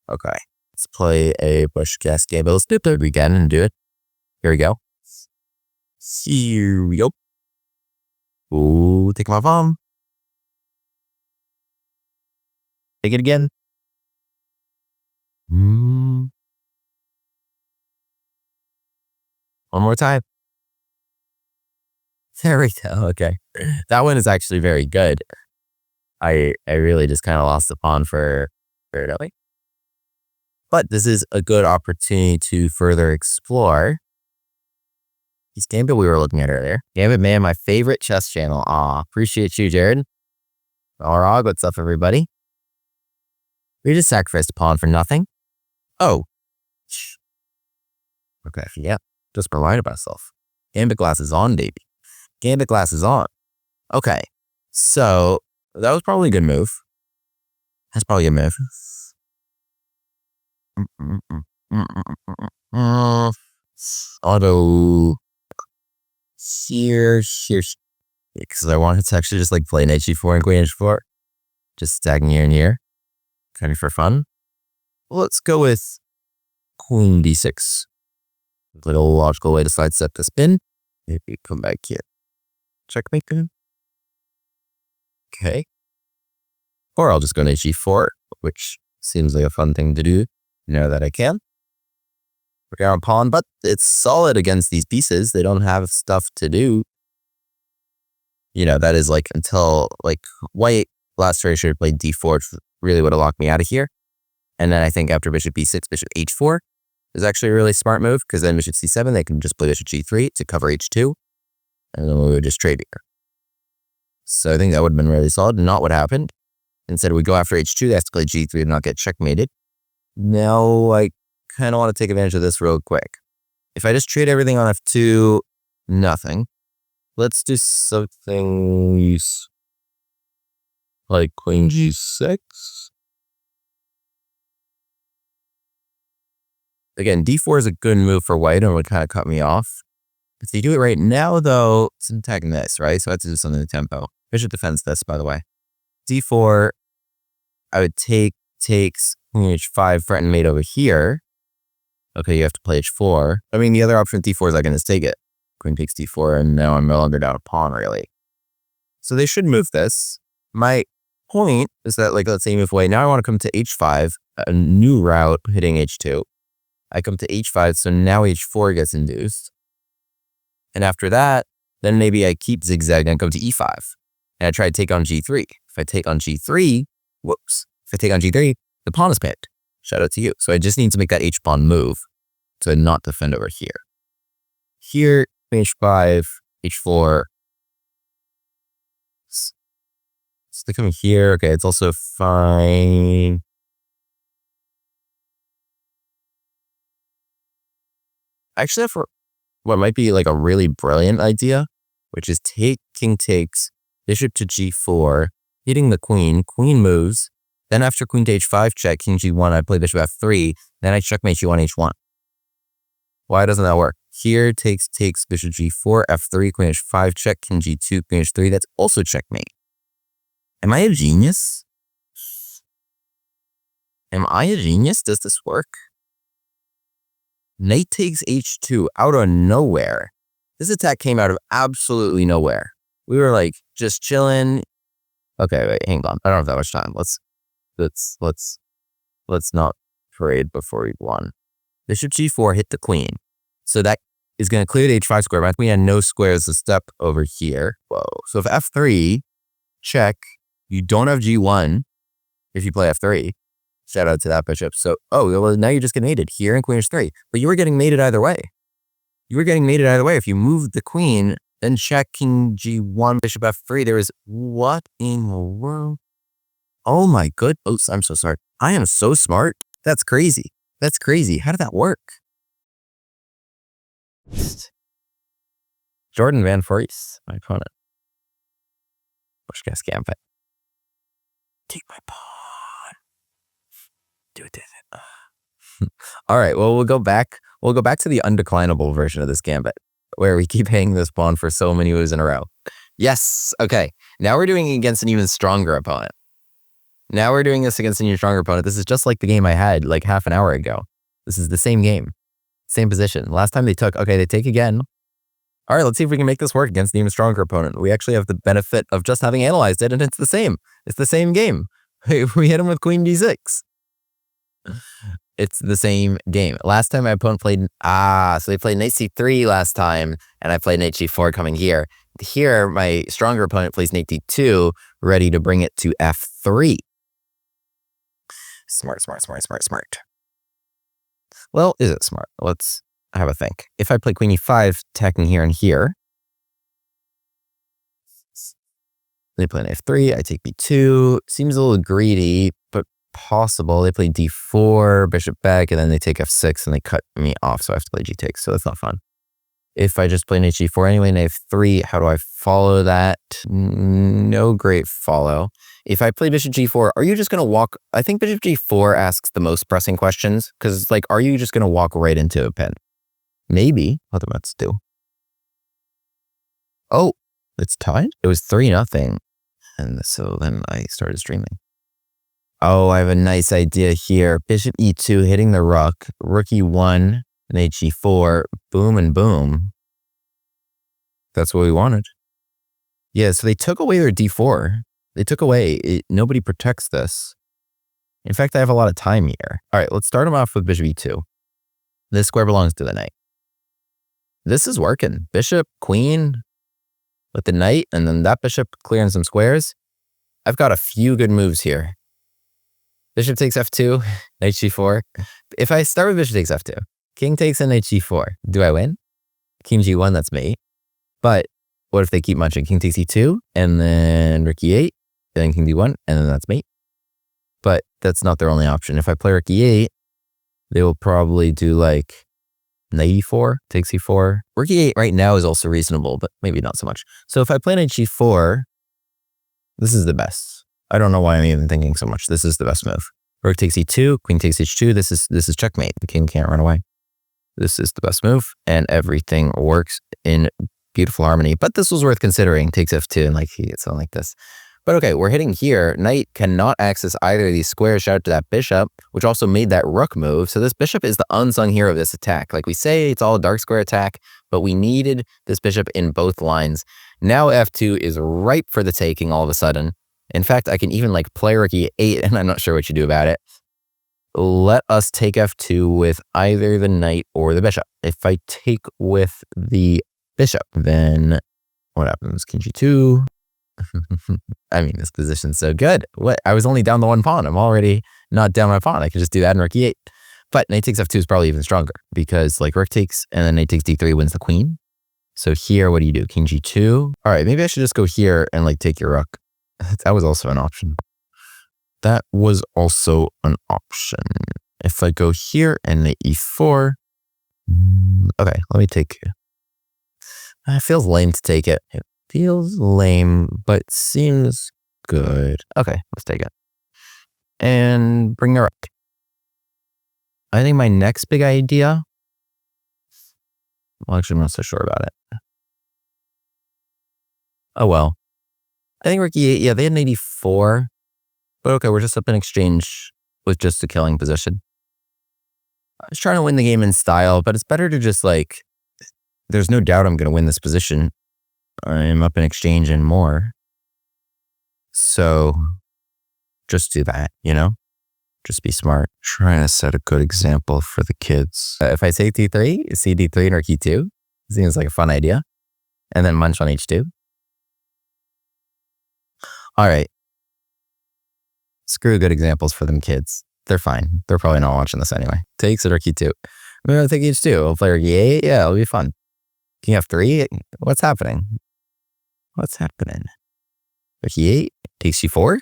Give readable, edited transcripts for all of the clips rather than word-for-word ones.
Okay. Let's play a Busch-Gass Gambit. Let's do it again and do it. Here we go. Here we go. Ooh, take my bomb. Take it again. One more time. There we go. Okay. That one is actually very good. I really just kind of lost the pawn for Italy. But this is a good opportunity to further explore this Gambit we were looking at earlier. Gambit Man, my favorite chess channel. Aw, appreciate you, Jared. Alright, what's up, everybody? We just sacrificed a pawn for nothing. Oh. Okay, yeah. Just relied about myself. Gambit glass is on, baby. Gambit glass is on. Okay. So, that was probably a good move. That's probably a good move. Auto. Here. Because I wanted to actually just like play knight g4 and queen h4. Just stacking here and here. Kind of for fun. Well, let's go with queen d6. Little logical way to sidestep the spin. Maybe come back here. Checkmate. Okay. Or I'll just go knight g4, which seems like a fun thing to do. Now that I can. We're down pawn, but it's solid against these pieces. They don't have stuff to do. You know, that is like until like white last turn should have played d4, which really would have locked me out of here. And then I think after bishop b6, bishop h4 is actually a really smart move, because then bishop c7, they can just play bishop g3 to cover h2. And then we would just trade here. So I think that would have been really solid. Not what happened. Instead, we go after h2, they have to play g3 to not get checkmated. Now, I kind of want to take advantage of this real quick. If I just trade everything on f2, nothing. Let's do something like queen g6. Again, d4 is a good move for white and would kind of cut me off. If they do it right now, though, it's attacking this, right? So I have to do something in tempo. Bishop defends this, by the way. d4, I would takes queen h5, threaten mate over here. Okay, you have to play h4. I mean, the other option with d4 is I can just take it. Queen takes d4, and now I'm no longer down a pawn, really. So they should move this. My point is that, like, let's say move away. Now I want to come to h5, a new route hitting h2. I come to h5, so now h4 gets induced. And after that, then maybe I keep zigzagging and come to e5. And I try to take on g3. If I take on g3, whoops. If I take on g3, the pawn is pinned. Shout out to you. So I just need to make that h-pawn move to not defend over here. Here, h5, h4. So they come here. Okay, it's also fine. Actually, for what might be like a really brilliant idea, which is king takes, bishop to g4, hitting the queen, queen moves, then after queen to h5 check, king g1, I play bishop f3, then I checkmate g1, h1. Why doesn't that work? Here, takes, bishop g4, f3, queen h5 check, king g2, queen h3, that's also checkmate. Am I a genius? Am I a genius? Does this work? Knight takes h2 out of nowhere. This attack came out of absolutely nowhere. We were like just chilling. Okay, wait, hang on. I don't have that much time. Let's not parade before we won. Bishop g4 hit the queen. So that is going to clear the h5 square. My queen had no squares to step over here. Whoa. So if f3, check, you don't have g1 if you play f3. Shout out to that bishop. So, oh, well, now you just get mated here in queen h3. But you were getting mated either way. You were getting mated either way. If you moved the queen, then check king g1, bishop f3. There is, what in the world? Oh my good. Oh, I'm so sorry. I am so smart. That's crazy. That's crazy. How did that work? Jordan Van Voorhees, my opponent. Busch-Gass Gambit. Take my pawn. Do it. All right. Well, we'll go back. We'll go back to the undeclinable version of this gambit, where we keep hanging this pawn for so many moves in a row. Yes. Okay. Now we're doing it against an even stronger opponent. Now we're doing this against a new stronger opponent. This is just like the game I had like half an hour ago. This is the same game. Same position. Last time they took, okay, they take again. All right, let's see if we can make this work against an even stronger opponent. We actually have the benefit of just having analyzed it, and it's the same. It's the same game. We hit him with queen d6. It's the same game. Last time my opponent played, so they played knight c3 last time, and I played knight g4 coming here. Here, my stronger opponent plays knight d2, ready to bring it to f3. Smart. Well, is it smart? Let's have a think. If I play queen e5, attacking here and here, they play knight f3, I take b2. Seems a little greedy, but possible. They play d4, bishop back, and then they take f6, and they cut me off, so I have to play g takes, so that's not fun. If I just play knight g4 anyway, knight f3, how do I follow that? No great follow. If I play bishop g4, are you just going to walk? I think bishop g4 asks the most pressing questions, because it's like, are you just going to walk right into a pin? Maybe. What let's do? Oh, it's tied? It was 3-0. And so then I started streaming. Oh, I have a nice idea here. Bishop e2, hitting the rook. Rook e1, knight g4, boom and boom. That's what we wanted. Yeah, so they took away their d4. They took away, nobody protects this. In fact, I have a lot of time here. All right, let's start them off with bishop e2. This square belongs to the knight. This is working. Bishop, queen, with the knight, and then that bishop clearing some squares. I've got a few good moves here. Bishop takes f2, knight g4. If I start with bishop takes f2, king takes and knight g4, do I win? King g1, that's mate. But what if they keep munching? King takes e2, and then rook e8, then king d1, and then that's mate. But that's not their only option. If I play rook e8, they will probably do like knight e4, takes e4. Rook e8 right now is also reasonable, but maybe not so much. So if I play knight g4, this is the best. I don't know why I'm even thinking so much. This is the best move. Rook takes e2, queen takes h2. This is checkmate. The king can't run away. This is the best move, and everything works in beautiful harmony. But this was worth considering. Takes f2, and like he gets something like this. But okay, we're hitting here. Knight cannot access either of these squares. Shout out to that bishop, which also made that rook move. So this bishop is the unsung hero of this attack. Like we say, it's all a dark square attack, but we needed this bishop in both lines. Now f2 is ripe for the taking all of a sudden. In fact, I can even like play rook e8, and I'm not sure what you do about it. Let us take f2 with either the knight or the bishop. If I take with the bishop, then what happens? King g2. I mean, this position's so good. What? I was only down the one pawn. I'm already not down my pawn. I can just do that in rook e8. But knight takes f2 is probably even stronger because like rook takes and then knight takes d3 wins the queen. So here, what do you do? King g2. All right, maybe I should just go here and like take your rook. That was also an option. That was also an option. If I go here and knight e4. Okay, let me take. It feels lame to take it. It feels lame, but seems good. Okay, let's take it. And bring the rook. I think my next big idea. Well, actually, I'm not so sure about it. Oh, well. I think rook e8, yeah, they had knight e4. But okay, we're just up in exchange with just a killing position. I was trying to win the game in style, but it's better to just like, there's no doubt I'm going to win this position. I'm up in exchange and more. So just do that, you know? Just be smart. Trying to set a good example for the kids. If I say d3, cd3 and rook e2, seems like a fun idea. And then munch on h2. All right. Screw good examples for them kids. They're fine. They're probably not watching this anyway. Takes it rook e2. Maybe I'll take h2. I'll play rook e8. Yeah, it'll be fun. King f3. What's happening? What's happening? Rook e8. Takes g4. Is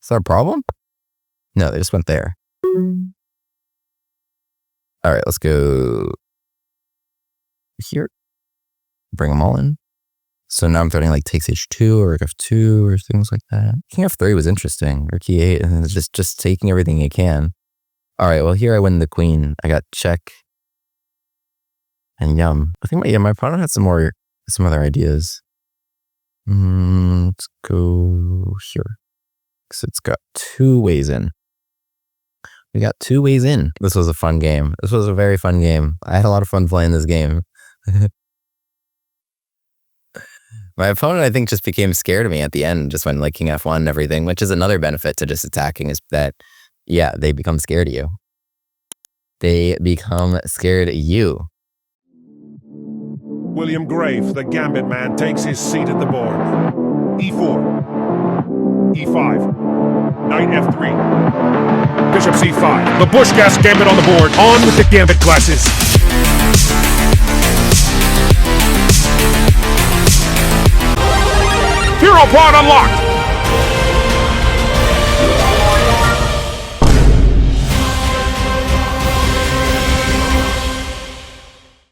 that a problem? No, they just went there. All right, let's go here. Bring them all in. So now I'm threatening like takes h2 or rook f2 or things like that. King f3 was interesting. Rook e8 and then just taking everything you can. All right, well here I win the queen. I got check and yum. I think my opponent had some other ideas. Let's go here. So it's got 2 ways in. We got 2 ways in. This was a fun game. This was a very fun game. I had a lot of fun playing this game. My opponent, I think, just became scared of me at the end, just when like king f1 and everything, which is another benefit to just attacking, is that, yeah, they become scared of you. They become scared of you. wgraif, the Gambit man, takes his seat at the board. e4, e5, knight f3, bishop c5. The Busch-Gass Gambit on the board. On with the Gambit classes. Hero pod unlocked!